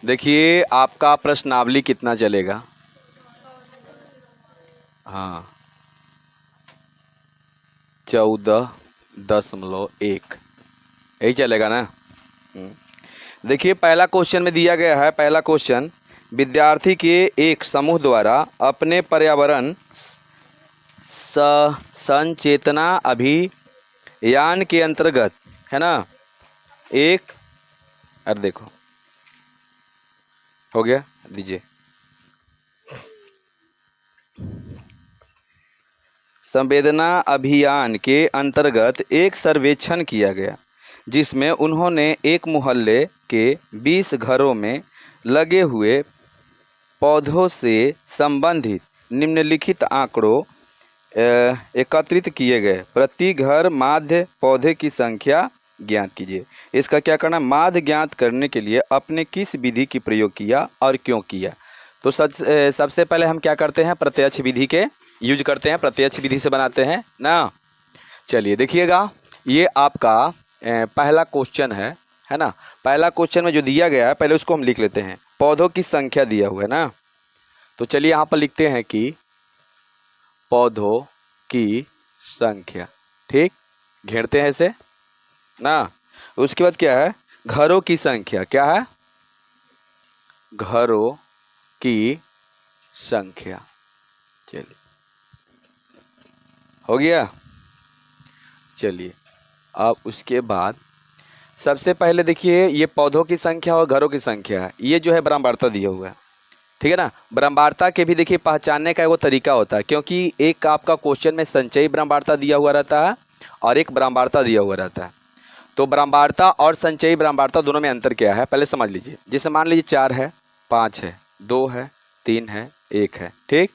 देखिए आपका प्रश्नावली कितना चलेगा। हाँ 14.1 यही चलेगा ना। देखिए पहला क्वेश्चन में दिया गया है। पहला क्वेश्चन, विद्यार्थी के एक समूह द्वारा अपने पर्यावरण संचेतना अभियान के अंतर्गत, है ना, एक, अरे देखो हो गया, दीजिए, संवेदना अभियान के अंतर्गत एक सर्वेक्षण किया गया जिसमें उन्होंने एक मोहल्ले के 20 घरों में लगे हुए पौधों से संबंधित निम्नलिखित आंकड़ों एकत्रित किए गए। प्रति घर माध्य पौधे की संख्या ज्ञात कीजिए। इसका क्या करना, माध्य ज्ञात करने के लिए आपने किस विधि की प्रयोग किया और क्यों किया। तो सबसे पहले हम क्या करते हैं, प्रत्यक्ष विधि के यूज करते हैं, प्रत्यक्ष विधि से बनाते हैं ना। चलिए देखिएगा, ये आपका पहला क्वेश्चन है ना। पहला क्वेश्चन में जो दिया गया है पहले उसको हम लिख लेते हैं। पौधों की संख्या दिया हुआ है ना, तो चलिए यहाँ पर लिखते हैं कि पौधों की संख्या, ठीक, घेरते हैं इसे ना। उसके बाद क्या है, घरों की संख्या, क्या है, घरों की संख्या। चलिए हो गया। चलिए अब उसके बाद सबसे पहले देखिए, ये पौधों की संख्या और घरों की संख्या है, ये जो है ब्रह्मांडता दिया हुआ है, ठीक है ना। ब्रह्मांडता के भी देखिए पहचानने का वो तरीका होता है, क्योंकि एक आपका क्वेश्चन में संचयी ब्रह्मांडता दिया हुआ रहता है और एक ब्रह्मांडता दिया हुआ रहता है। तो ब्रह्मांडता और संचयी ब्रह्मांडता दोनों में अंतर क्या है पहले समझ लीजिए। जैसे मान लीजिए 4 है, 5 है, 2 है, 3 है, 1 है, ठीक।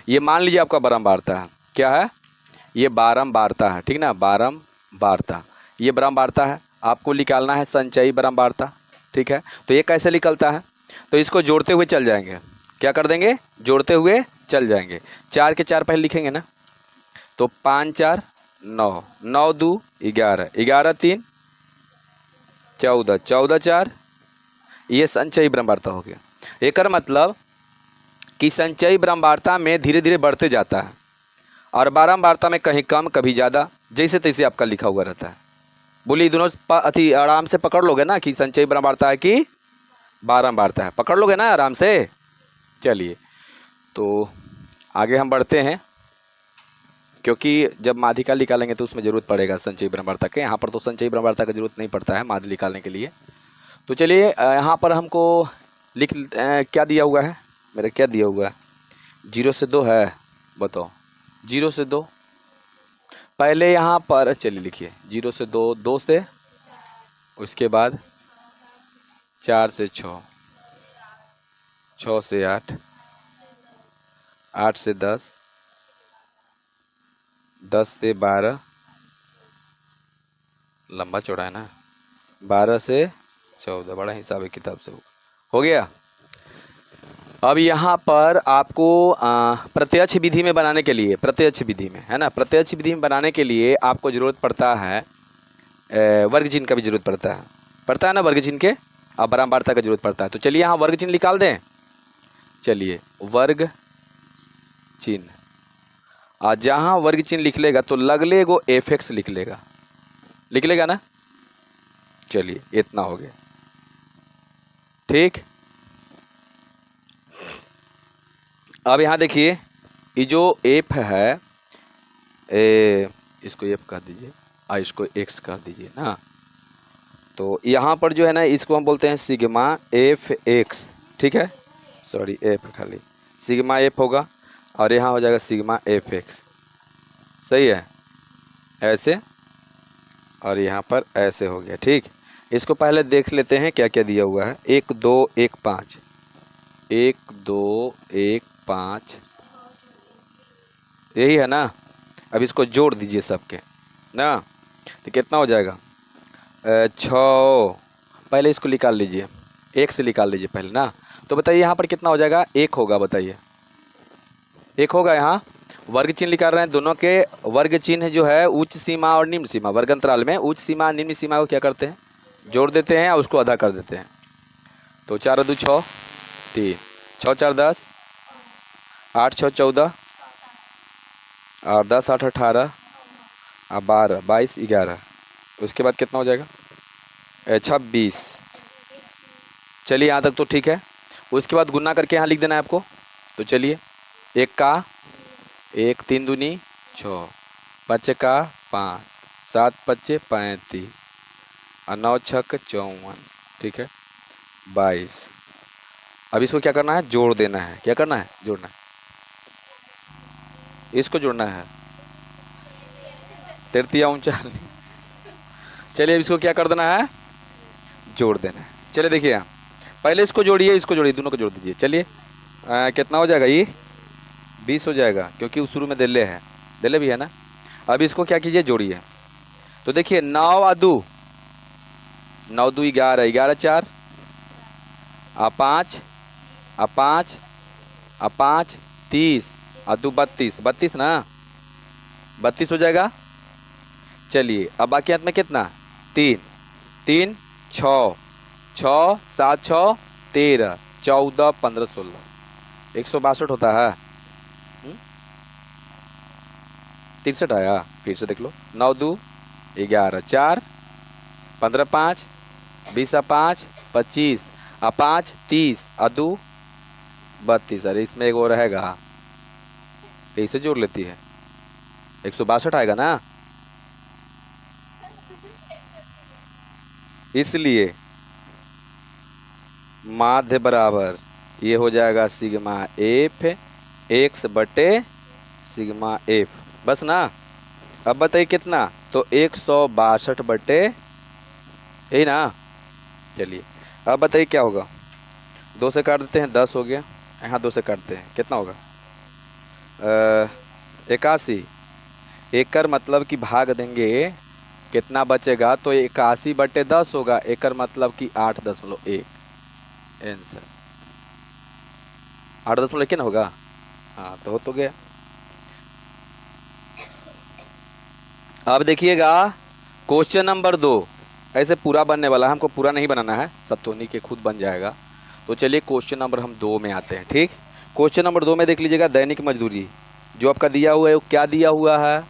ये मान लीजिए आपका ब्रह्मांडता है, क्या है, ये बारंबारता है, ठीक ना, बारंबारता, ये ब्रह्मांडता है। आपको निकालना है संचयी ब्रह्मांडता, ठीक है। तो ये कैसे निकलता है, तो इसको जोड़ते हुए चल जाएंगे। क्या कर देंगे, जोड़ते हुए चल जाएंगे। 4 के 4 पहले लिखेंगे ना, तो 5 4 9, 9 2 11, 11 3 14, 14 4, ये संचयी ब्रह्मांडता हो गया। एक मतलब कि संचयी ब्रह्मांडता में धीरे धीरे बढ़ते जाता है और बारंबारता में कहीं कम कभी ज़्यादा, जैसे तैसे आपका लिखा हुआ रहता है। बोलिए दोनों अति आराम से पकड़ लोगे ना कि संचयी ब्रह्मांडता है कि बारंबारता है, पकड़ लोगे ना आराम से। चलिए तो आगे हम बढ़ते हैं, क्योंकि जब माध्यिका निकालेंगे तो उसमें ज़रूरत पड़ेगा संचयी ब्रह्मांडता के। यहाँ पर तो संचयी ब्रह्मांडता की जरूरत नहीं पड़ता है माध्य निकालने के लिए। तो चलिए यहाँ पर हमको क्या दिया हुआ है, मेरा क्या दिया हुआ है, 0 से 2 है, बताओ 0 से 2। पहले यहाँ पर चलिए लिखिए 0 से 2, 2 से, उसके बाद 4 से 6, 6 से 8, 8 से 10, 10 से 12, लंबा चौड़ा है ना, 12 से 14, बड़ा हिसाब है किताब से हो गया। अब यहाँ पर आपको प्रत्यक्ष विधि में बनाने के लिए, प्रत्यक्ष विधि में, है ना, प्रत्यक्ष विधि में बनाने के लिए आपको ज़रूरत पड़ता है वर्ग चिन्ह का भी जरूरत पड़ता है ना, वर्ग चिन्ह के, अब ब्रह्मांडता का जरूरत पड़ता है। तो चलिए यहाँ वर्ग चिन्ह निकाल दें। चलिए वर्ग चिन्ह, और जहाँ वर्ग चिन्ह लिख लेगा तो लगले गो एफ लिख लेगा ना। चलिए इतना हो गया, ठीक। अब यहाँ देखिए, ये जो एफ है, इसको एफ कर दीजिए और इसको एक्स कर दीजिए ना। तो यहाँ पर जो है ना, इसको हम बोलते हैं सिग्मा एफ एक्स, ठीक है, सॉरी एफ खाली, सिग्मा एफ होगा और यहाँ हो जाएगा सिग्मा एफ एक्स, सही है, ऐसे, और यहाँ पर ऐसे हो गया, ठीक। इसको पहले देख लेते हैं क्या क्या दिया हुआ है। 1 2 1 5, 1 2 1 5, यही है ना। अब इसको जोड़ दीजिए सबके ना, तो कितना हो जाएगा, 6। पहले इसको निकाल लीजिए, 1 से निकाल लीजिए पहले ना। तो बताइए यहाँ पर कितना हो जाएगा, 1 होगा, बताइए 1 होगा। यहाँ वर्ग चिन्ह निकाल रहे हैं, दोनों के वर्ग चिन्ह जो है उच्च सीमा और निम्न सीमा, वर्ग अंतराल में उच्च सीमा निम्न सीमा को क्या करते हैं, जोड़ देते हैं और उसको आधा कर देते हैं। तो 4 2 6 3 6 4 10 8 6 14 और 10 8 18 और 12 22 11। उसके बाद कितना हो जाएगा? 26। चलिए यहाँ तक तो ठीक है। उसके बाद गुना करके यहाँ लिख देना है आपको। तो चलिए, 1 का 1 3 दूनी 6, 5 का 5, 7 5 35 और 9 6 54, ठीक है 22। अब इसको क्या करना है? जोड़ देना है। क्या करना है? जोड़ना है। इसको जोड़ना है। 33 39। चलिए अब इसको क्या कर देना है? जोड़ देना है। चलिए देखिए यहाँ, पहले इसको जोड़िए, इसको जोड़िए, दोनों को जोड़ दीजिए। चलिए कितना हो जाएगा? ये 20 हो जाएगा, क्योंकि शुरू में दिल्ले है, दिल्ले भी है ना। अब इसको क्या कीजिए? जोड़िए। तो देखिए 9 और 2 9 2 11 11 4 और 5 और 5 और 5 30 और 2 32 32 ना, 32 हो जाएगा। चलिए अब बाकी हाथ में कितना? 3 3 6 6 7 6 13 14 15 16 162 होता है। 63 आया। फिर से देख लो। 9 2 11 4 15 5 20 5 25 और 5 30 और 2 32। अरे इसमें एक और रहेगा, इसे जोड़ लेती है। 162 आएगा ना। इसलिए माध्य बराबर ये हो जाएगा सिग्मा एफ एक्स बटे सिग्मा एफ, बस ना। अब बताइए कितना? तो 162 बटे, यही ना। चलिए अब बताइए क्या होगा? 2 से काट देते हैं, 10 हो गया। यहाँ 2 से काटते हैं, कितना होगा? 81। एकड़ मतलब कि भाग देंगे, कितना बचेगा? तो 81 बटे 10 होगा। एकड़ मतलब कि 8.1 आंसर। 8.1 होगा। हाँ तो हो तो गया। अब देखिएगा क्वेश्चन नंबर 2 ऐसे पूरा बनने वाला है, हमको पूरा नहीं बनाना है, सब तो नहीं के खुद बन जाएगा। तो चलिए क्वेश्चन नंबर हम 2 में आते हैं। ठीक, क्वेश्चन नंबर 2 में देख लीजिएगा, दैनिक मजदूरी जो आपका दिया हुआ है, वो क्या दिया हुआ है?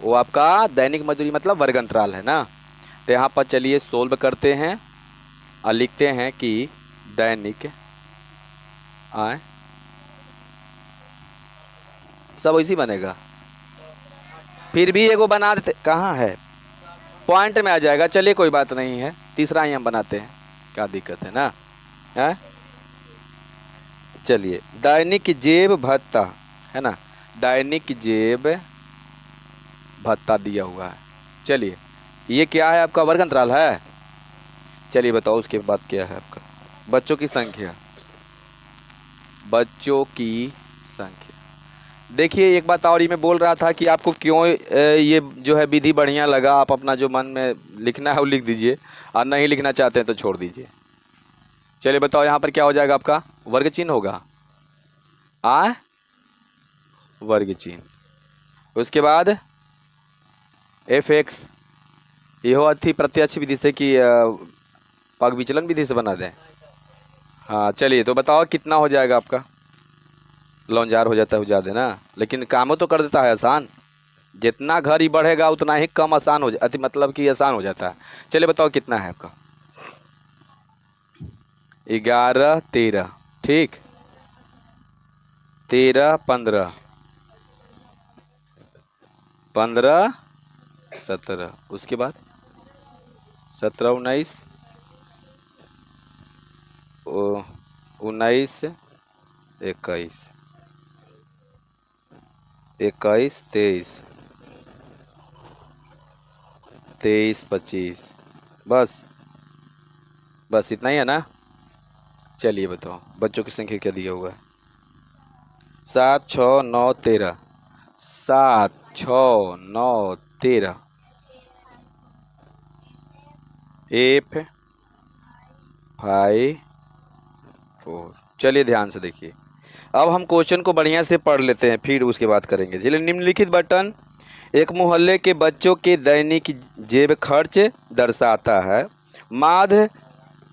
वो आपका दैनिक मजदूरी मतलब वर्ग अंतराल है ना। तो यहाँ पर चलिए सोल्व करते हैं और लिखते हैं कि दैनिक आए, सब इसी बनेगा। फिर भी एगो बना देते, कहाँ है? पॉइंट में आ जाएगा। चलिए कोई बात नहीं है, तीसरा ही हम बनाते हैं, क्या दिक्कत है ना है? चलिए दैनिक जेब भत्ता है ना, दैनिक जेब भत्ता दिया हुआ है। चलिए ये क्या है? आपका वर्ग अंतराल है। चलिए बताओ उसके बाद क्या है आपका? बच्चों की संख्या, बच्चों की संख्या। देखिए एक बात और ही मैं बोल रहा था कि आपको क्यों ये जो है विधि बढ़िया लगा, आप अपना जो मन में लिखना है वो लिख दीजिए, और नहीं लिखना चाहते हैं तो छोड़ दीजिए। चलिए बताओ यहाँ पर क्या हो जाएगा? आपका वर्ग चिन्ह होगा, वर्ग चिन्ह। उसके बाद एफ एक्स, यह थी प्रत्यक्ष विधि से कि पग विचलन विधि से बना दें। हाँ चलिए तो बताओ कितना हो जाएगा आपका? लौंजार हो जाता है ज़्यादा ना, लेकिन कामों तो कर देता है आसान। जितना घर ही बढ़ेगा उतना ही कम आसान हो जाता, मतलब कि आसान हो जाता है। चलिए बताओ कितना है आपका? 11 13, ठीक, 13 15 15 17, उसके बाद 17 19 19 21 21 23 23 25, बस इतना ही है ना। चलिए बताओ बच्चों की संख्या क्या दिया हुआ है? 7 6 9 13, 7 6 9 13 8 5 4। चलिए ध्यान से देखिए, अब हम क्वेश्चन को बढ़िया से पढ़ लेते हैं, फिर उसके बाद करेंगे। चलिए, निम्नलिखित बटन एक मोहल्ले के बच्चों के दैनिक जेब खर्च दर्शाता है। माध्य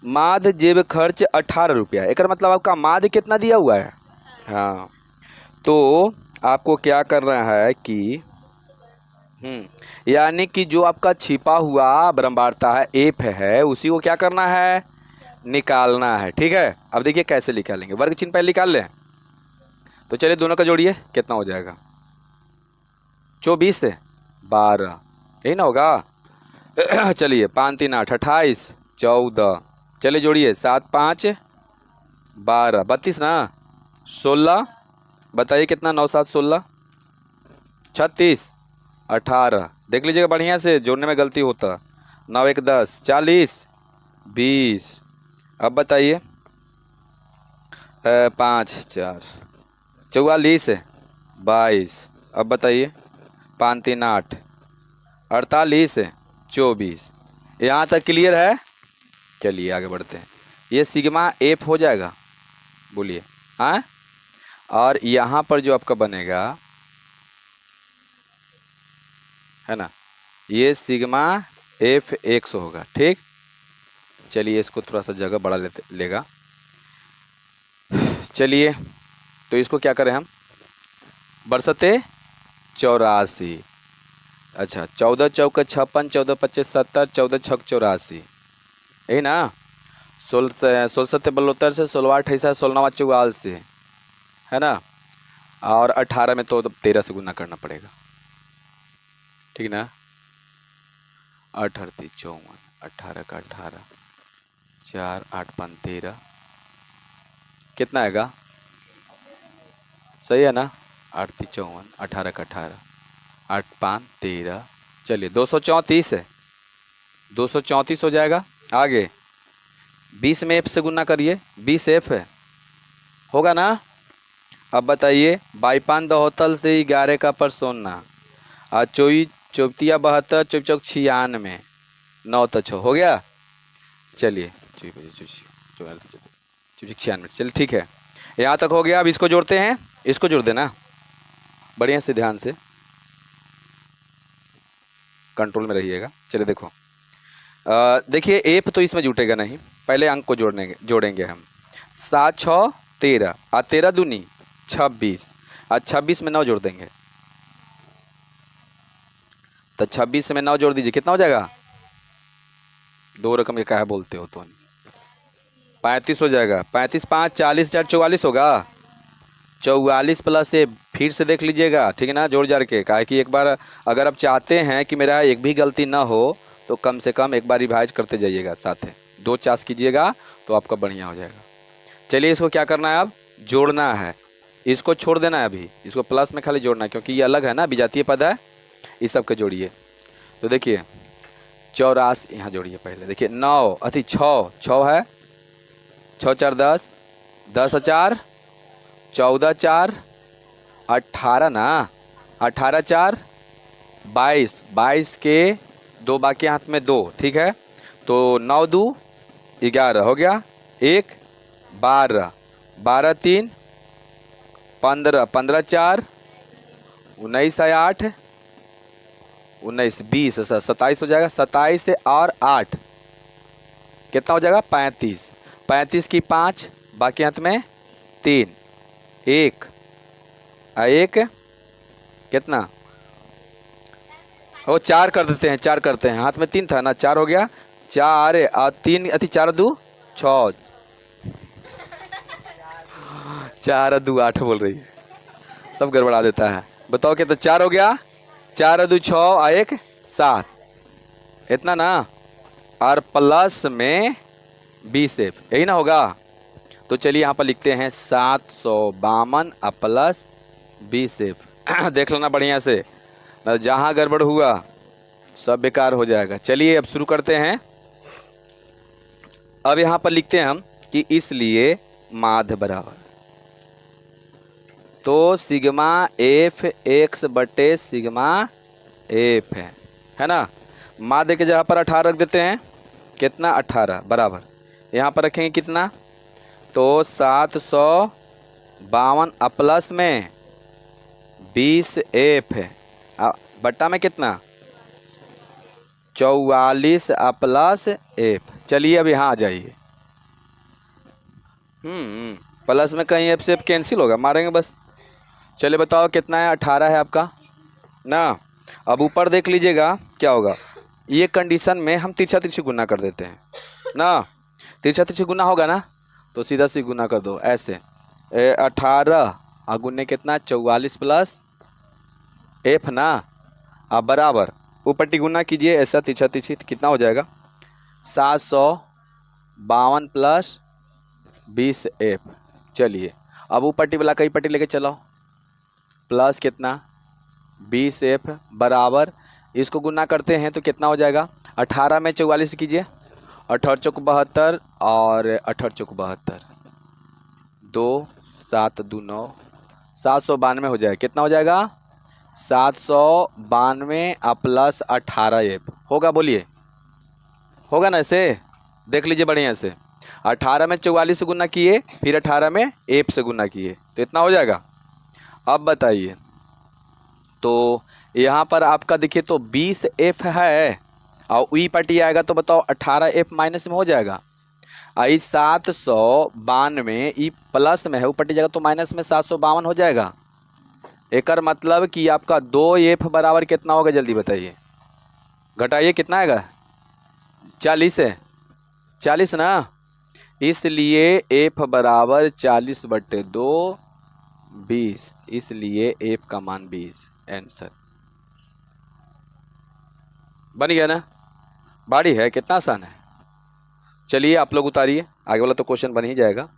माध जेब खर्च 18 रुपया, एक मतलब आपका माध कितना दिया हुआ है। हाँ, तो आपको क्या करना है कि यानी कि जो आपका छिपा हुआ ब्रह्मांडता है एफ है, उसी को क्या करना है, निकालना है। ठीक है, अब देखिए कैसे निकालेंगे, वर्ग चिन्ह पहले निकाल लें। तो चलिए दोनों का जोड़िए, कितना हो जाएगा, 24 से 12, यही ना होगा। चलिए 5 3 8 28 14, चलिए जोड़िए 7 5 12 32 ना, 16, बताइए कितना, 9 7 16 36 18, देख लीजिएगा बढ़िया से, जोड़ने में गलती होता। 9 1 10 40 20, अब बताइए 5 4 44 22, अब बताइए 5 3 8 48 24, यहाँ तक क्लियर है। चलिए आगे बढ़ते हैं, ये सिग्मा एफ हो जाएगा, बोलिए हाँ। और यहाँ पर जो आपका बनेगा है ना, ये सिग्मा एफ एक्स होगा। ठीक, चलिए इसको थोड़ा सा जगह बड़ा लेगा। चलिए तो इसको क्या करें हम, बरसते 84, अच्छा 14 चौक 56, 14 25 70, 14 छक 84, यही ना। 16 16 72 से 16 28 16 44, है ना। और 18 में तो 13 से गुना करना पड़ेगा, ठीक ना। 8 8 54, 18 का 18, 4 8 5 13, कितना आएगा, सही है ना। 8 3 54, 18 का 18, 8 5 13, चलिए 234 है, 234 हो जाएगा। आगे 20 में एफ से गुना करिए, 20 एफ है, होगा ना। अब बताइए 52 दहोतल से 11 का पर सोना, और 24 चौबतिया 72, 24 चौक 96, 9 तो 6 हो गया। चलिए 96, चलिए ठीक है, यहाँ तक हो गया। अब इसको जोड़ते हैं, इसको जोड़ देना बढ़िया से, ध्यान से कंट्रोल में रहिएगा। चलिए देखो, देखिए एफ तो इसमें जुटेगा नहीं, पहले अंक को जोड़ेंगे हम। 7 6 13, और 13 दूनी 26, और 26 में 9 जोड़ देंगे, तो 26 में 9 जोड़ दीजिए, कितना हो जाएगा, दो रकम के क्या है बोलते हो तो, 35 हो जाएगा। 35 5 40 4 44 होगा, 44 प्लस से फिर से देख लीजिएगा, ठीक है ना, जोड़ जाड़ के। काहे कि एक बार अगर आप चाहते हैं कि मेरा एक भी गलती ना हो, तो कम से कम एक बार रिवाइज करते जाइएगा, साथ में 2 चास कीजिएगा तो आपका बढ़िया हो जाएगा। चलिए इसको क्या करना है, अब जोड़ना है, इसको छोड़ देना है अभी, इसको प्लस में खाली जोड़ना है, क्योंकि ये अलग है ना, विजातीय पद है, इस सब के जोड़िए। तो देखिए 84 यहाँ जोड़िए पहले, देखिए 9 अति 6 6 है, 6 4 10, 10 4 14 4 18 ना, 18 4 22, 22 के 2 बाकी हाथ में 2, ठीक है। तो 9 2 11 हो गया, 1 12, 12 3 15, 15 4 19 8 19 20, 27 हो जाएगा। 27 से और 8 कितना हो जाएगा, 35, 35 की 5 बाकी हाथ में 3, 1 1 कितना, वो 4 कर देते हैं, 4 करते हैं, हाथ में 3 था ना, 4 हो गया, 4 और 3 अति 4 2 6, 4 2 8 बोल रही है, सब गड़बड़ा देता है। बताओ कितना, 4 हो गया, 4 2 6 और 1 7, इतना ना, और प्लस में 20 एफ, यही ना होगा। तो चलिए यहाँ पर लिखते हैं 752 प्लस 20 एफ। देख लेना बढ़िया से, जहाँ गड़बड़ हुआ सब बेकार हो जाएगा। चलिए अब शुरू करते हैं। अब यहाँ पर लिखते हैं हम कि इसलिए माध्य बराबर, तो सिग्मा एफ एक्स बटे सिग्मा एफ है ना। माध्य के जगह पर 18 रख देते हैं, कितना 18 बराबर, यहाँ पर रखेंगे कितना, तो 752 प्लस में 20 एफ है, बट्टा में कितना 44 प्लस एफ। चलिए अब यहाँ आ जाइए, प्लस में कहीं एफ से एफ कैंसिल होगा, मारेंगे बस। चलिए बताओ कितना है, 18 है आपका ना। अब ऊपर देख लीजिएगा क्या होगा, ये कंडीशन में हम तिरछा तिरछी गुना कर देते हैं ना, तिरछा तिरछी गुना होगा ना, तो सीधा सी गुना कर दो ऐसे। 18 और गुने कितना, 44 प्लस एफ ना। अब बराबर ऊपर टी गुना कीजिए ऐसा तिरछा तिरछी, तो कितना हो जाएगा, 752 प्लस 20 एफ। चलिए अब ऊपर टी वाला कई पट्टी लेके चलाओ, प्लस कितना 20 एफ बराबर, इसको गुना करते हैं तो कितना हो जाएगा, 18 में 44 कीजिए, 18 चौक 72 और 18 चौक 72, 2 7 2 9, 792 हो जाएगा। कितना हो जाएगा, 792 प्लस 18 एफ होगा, बोलिए होगा ना, ऐसे देख लीजिए बढ़िया से। 18 में 44 से गुना किए, फिर 18 में एफ से गुना किए, तो इतना हो जाएगा। अब बताइए, तो यहाँ पर आपका देखिए तो 20 एफ है और ई पटी आएगा, तो बताओ 18 एफ माइनस में हो जाएगा। आई 792 ई प्लस में है, ऊपर जाएगा तो माइनस में 752 हो जाएगा। एक मतलब कि आपका 2 एफ बराबर कितना होगा, जल्दी बताइए, घटाइए कितना आएगा, 40 है, 40 ना, इसलिए एफ बराबर 40/2 20, इसलिए एफ का मान 20। आंसर बन गया ना, बाड़ी है, कितना आसान है। चलिए आप लोग उतारिए, आगे वाला तो क्वेश्चन बन ही जाएगा।